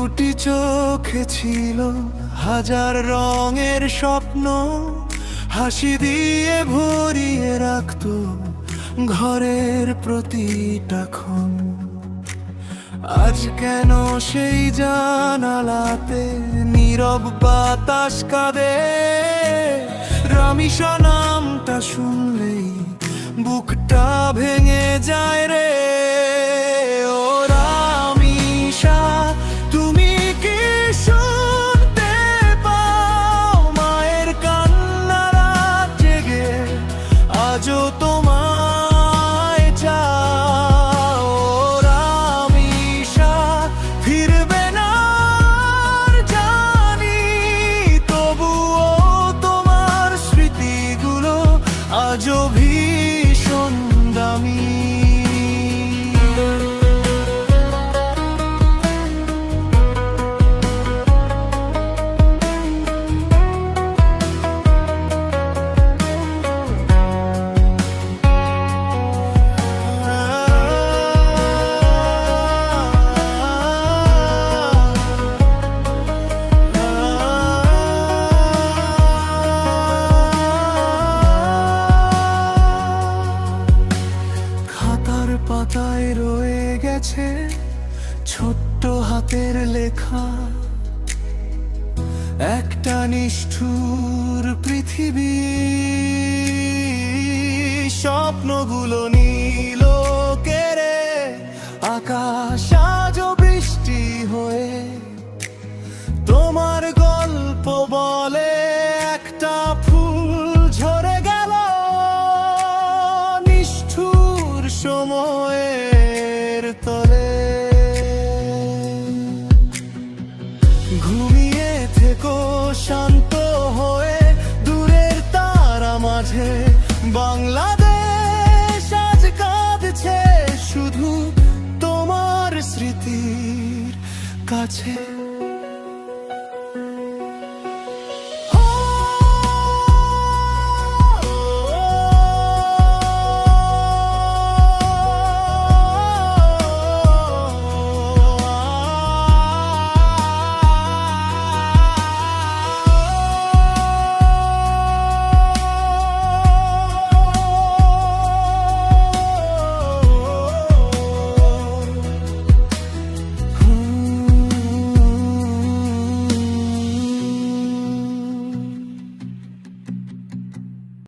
দুটি চোখে ছিল হাজার রঙের স্বপ্ন, হাসি দিয়ে ভরিয়ে রাখতো ঘরের প্রতিটা ক্ষণ। আজ কেন সেই জানালাতে নীরব বাতাস কাঁদে? রামিসা নামটা শুনলেই বুকটা ভেঙে যায় রে। ও রামিসা, তুমি কি শুনতে পাও মায়ের কান্না রাত জেগে? আজও তোমায় চাও। ও রামিসা, ফিরবে না আর জানি, তবুও তোমার স্মৃতিগুলো আজও ভীষণ দামি। পাতায় রয়ে গেছে ছোট্ট হাতের লেখা, একটা নিষ্ঠুর পৃথিবী। স্বপ্নগুলো নীল কেড়ে আকাশ আজও বৃষ্টি হয়ে তোমার গল্প বলে। একটা ফুল ঝরে গেল নিষ্ঠুর সময়ের তলে। ঘুমিয়ে থেকো শান্ত হয়ে দূরের তারা মাঝে, বাংলাদেশ আজ কাঁদছে শুধু তোমার স্মৃতির কাছে।